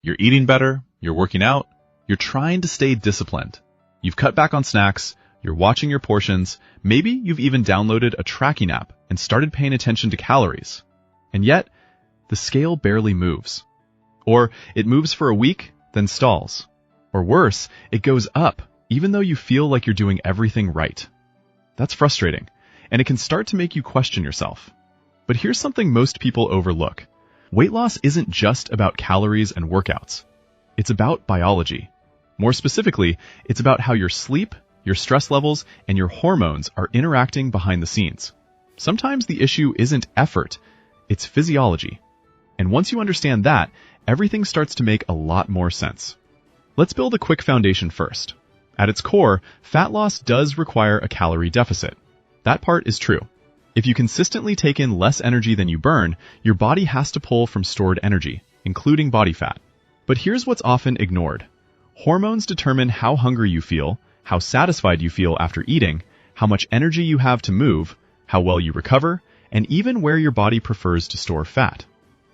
You're eating better, you're working out, you're trying to stay disciplined. You've cut back on snacks, you're watching your portions, maybe you've even downloaded a tracking app and started paying attention to calories. And yet, the scale barely moves. Or it moves for a week, then stalls. Or worse, it goes up, even though you feel like you're doing everything right. That's frustrating, and it can start to make you question yourself. But here's something most people overlook. Weight loss isn't just about calories and workouts. It's about biology. More specifically, it's about how your sleep, your stress levels, and your hormones are interacting behind the scenes. Sometimes the issue isn't effort, it's physiology. And once you understand that, everything starts to make a lot more sense. Let's build a quick foundation first. At its core, fat loss does require a calorie deficit. That part is true. If you consistently take in less energy than you burn, your body has to pull from stored energy, including body fat. But here's what's often ignored. Hormones determine how hungry you feel, how satisfied you feel after eating, how much energy you have to move, how well you recover, and even where your body prefers to store fat.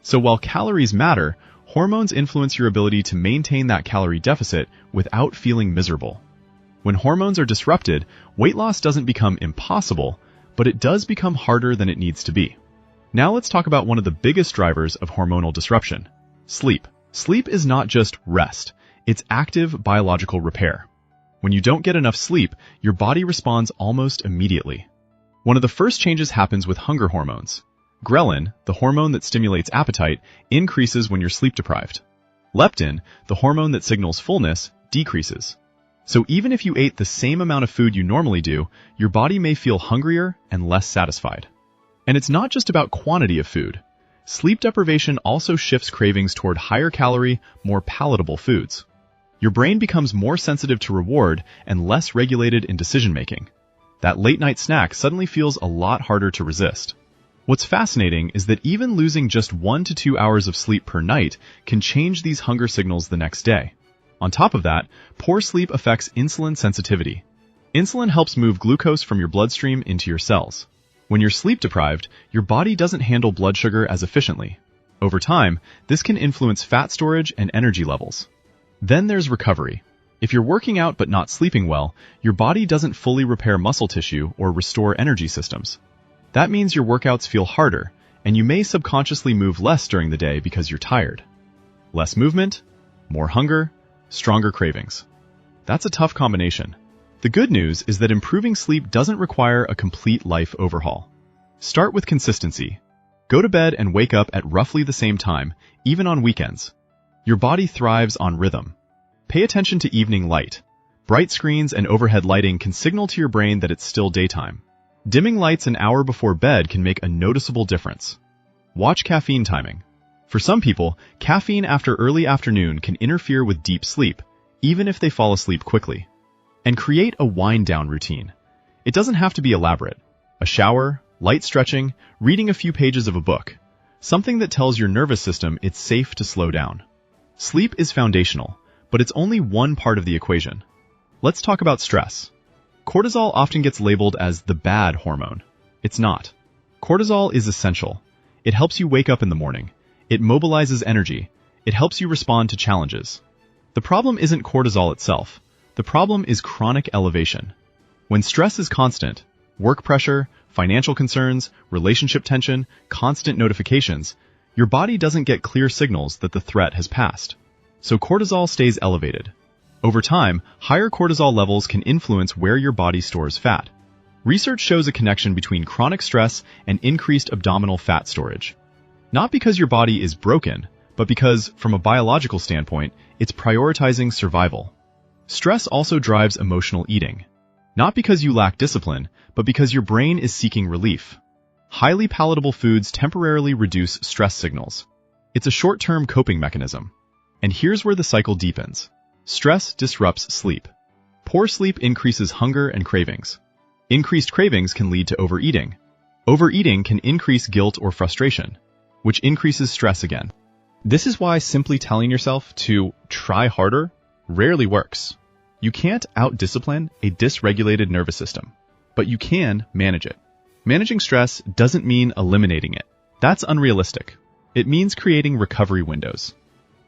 So while calories matter, hormones influence your ability to maintain that calorie deficit without feeling miserable. When hormones are disrupted, weight loss doesn't become impossible, but it does become harder than it needs to be. Now let's talk about one of the biggest drivers of hormonal disruption: sleep. Sleep is not just rest, it's active biological repair. When you don't get enough sleep, your body responds almost immediately. One of the first changes happens with hunger hormones. Ghrelin, the hormone that stimulates appetite, increases when you're sleep deprived. Leptin, the hormone that signals fullness, decreases. So even if you ate the same amount of food you normally do, your body may feel hungrier and less satisfied. And it's not just about quantity of food. Sleep deprivation also shifts cravings toward higher calorie, more palatable foods. Your brain becomes more sensitive to reward and less regulated in decision-making. That late-night snack suddenly feels a lot harder to resist. What's fascinating is that even losing just 1 to 2 hours of sleep per night can change these hunger signals the next day. On top of that, poor sleep affects insulin sensitivity. Insulin helps move glucose from your bloodstream into your cells. When you're sleep deprived, your body doesn't handle blood sugar as efficiently. Over time, this can influence fat storage and energy levels. Then there's recovery. If you're working out but not sleeping well, your body doesn't fully repair muscle tissue or restore energy systems. That means your workouts feel harder, and you may subconsciously move less during the day because you're tired. Less movement, more hunger, stronger cravings. That's a tough combination. The good news is that improving sleep doesn't require a complete life overhaul. Start with consistency. Go to bed and wake up at roughly the same time, even on weekends. Your body thrives on rhythm. Pay attention to evening light. Bright screens and overhead lighting can signal to your brain that it's still daytime. Dimming lights an hour before bed can make a noticeable difference. Watch caffeine timing. For some people, caffeine after early afternoon can interfere with deep sleep, even if they fall asleep quickly. And create a wind-down routine. It doesn't have to be elaborate. A shower, light stretching, reading a few pages of a book. Something that tells your nervous system it's safe to slow down. Sleep is foundational, but it's only one part of the equation. Let's talk about stress. Cortisol often gets labeled as the bad hormone. It's not. Cortisol is essential. It helps you wake up in the morning. It mobilizes energy. It helps you respond to challenges. The problem isn't cortisol itself. The problem is chronic elevation. When stress is constant, work pressure, financial concerns, relationship tension, constant notifications, your body doesn't get clear signals that the threat has passed. So cortisol stays elevated. Over time, higher cortisol levels can influence where your body stores fat. Research shows a connection between chronic stress and increased abdominal fat storage. Not because your body is broken, but because, from a biological standpoint, it's prioritizing survival. Stress also drives emotional eating. Not because you lack discipline, but because your brain is seeking relief. Highly palatable foods temporarily reduce stress signals. It's a short-term coping mechanism. And here's where the cycle deepens. Stress disrupts sleep. Poor sleep increases hunger and cravings. Increased cravings can lead to overeating. Overeating can increase guilt or frustration, which increases stress again. This is why simply telling yourself to try harder rarely works. You can't out-discipline a dysregulated nervous system, but you can manage it. Managing stress doesn't mean eliminating it. That's unrealistic. It means creating recovery windows.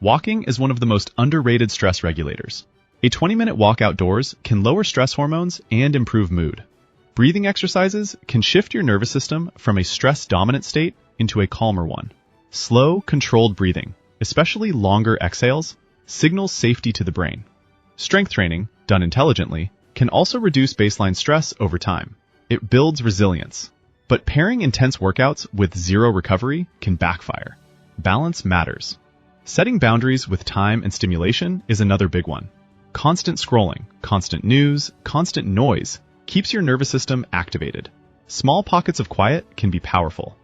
Walking is one of the most underrated stress regulators. A 20-minute walk outdoors can lower stress hormones and improve mood. Breathing exercises can shift your nervous system from a stress-dominant state into a calmer one. Slow, controlled breathing, especially longer exhales, signals safety to the brain. Strength training, done intelligently, can also reduce baseline stress over time. It builds resilience. But pairing intense workouts with zero recovery can backfire. Balance matters. Setting boundaries with time and stimulation is another big one. Constant scrolling, constant news, constant noise keeps your nervous system activated. Small pockets of quiet can be powerful.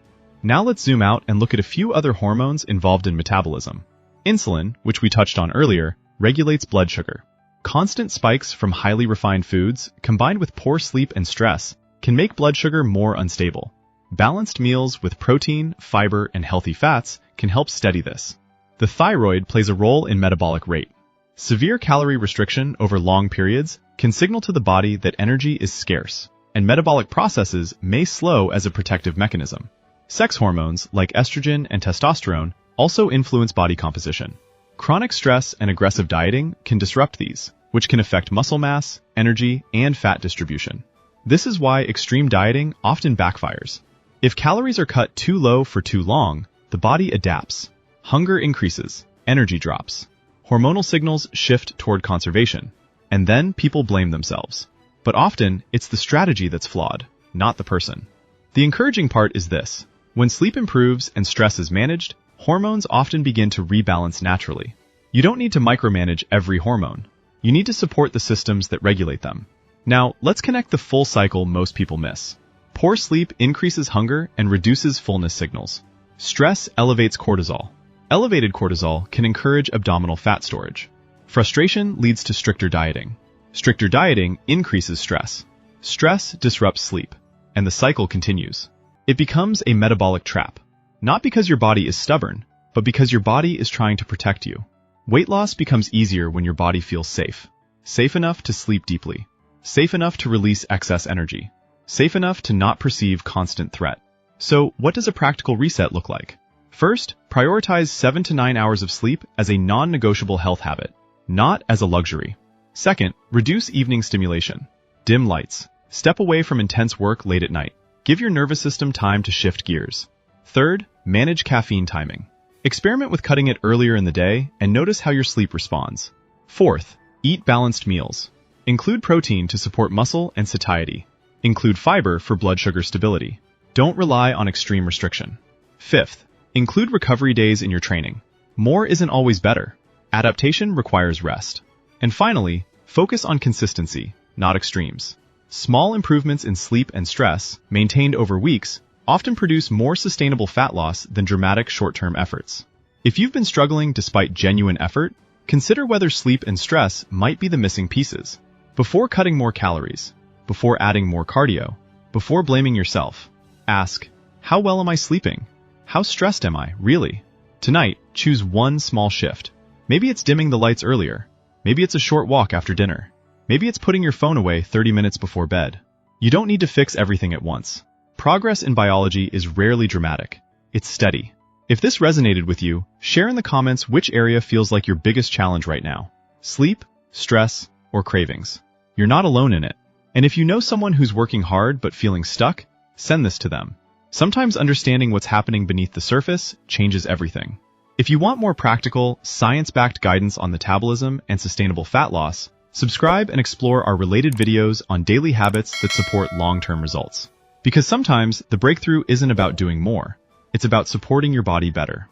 Now let's zoom out and look at a few other hormones involved in metabolism. Insulin, which we touched on earlier, regulates blood sugar. Constant spikes from highly refined foods, combined with poor sleep and stress, can make blood sugar more unstable. Balanced meals with protein, fiber, and healthy fats can help steady this. The thyroid plays a role in metabolic rate. Severe calorie restriction over long periods can signal to the body that energy is scarce, and metabolic processes may slow as a protective mechanism. Sex hormones like estrogen and testosterone also influence body composition. Chronic stress and aggressive dieting can disrupt these, which can affect muscle mass, energy, and fat distribution. This is why extreme dieting often backfires. If calories are cut too low for too long, the body adapts. Hunger increases, energy drops. Hormonal signals shift toward conservation, and then people blame themselves. But often, it's the strategy that's flawed, not the person. The encouraging part is this. When sleep improves and stress is managed, hormones often begin to rebalance naturally. You don't need to micromanage every hormone. You need to support the systems that regulate them. Now, let's connect the full cycle most people miss. Poor sleep increases hunger and reduces fullness signals. Stress elevates cortisol. Elevated cortisol can encourage abdominal fat storage. Frustration leads to stricter dieting. Stricter dieting increases stress. Stress disrupts sleep, and the cycle continues. It becomes a metabolic trap, not because your body is stubborn, but because your body is trying to protect you. Weight loss becomes easier when your body feels safe. Safe enough to sleep deeply. Safe enough to release excess energy. Safe enough to not perceive constant threat. So, what does a practical reset look like? First, prioritize 7 to 9 hours of sleep as a non-negotiable health habit, not as a luxury. Second, reduce evening stimulation. Dim lights. Step away from intense work late at night. Give your nervous system time to shift gears. Third, manage caffeine timing. Experiment with cutting it earlier in the day and notice how your sleep responds. Fourth, eat balanced meals. Include protein to support muscle and satiety. Include fiber for blood sugar stability. Don't rely on extreme restriction. Fifth, include recovery days in your training. More isn't always better. Adaptation requires rest. And finally, focus on consistency, not extremes. Small improvements in sleep and stress, maintained over weeks, often produce more sustainable fat loss than dramatic short-term efforts. If you've been struggling despite genuine effort, consider whether sleep and stress might be the missing pieces. Before cutting more calories, before adding more cardio, before blaming yourself, ask, how well am I sleeping? How stressed am I, really? Tonight, choose one small shift. Maybe it's dimming the lights earlier. Maybe it's a short walk after dinner. Maybe it's putting your phone away 30 minutes before bed. You don't need to fix everything at once. Progress in biology is rarely dramatic. It's steady. If this resonated with you, share in the comments which area feels like your biggest challenge right now. Sleep, stress, or cravings. You're not alone in it. And if you know someone who's working hard but feeling stuck, send this to them. Sometimes understanding what's happening beneath the surface changes everything. If you want more practical, science-backed guidance on metabolism and sustainable fat loss, subscribe and explore our related videos on daily habits that support long-term results. Because sometimes the breakthrough isn't about doing more, it's about supporting your body better.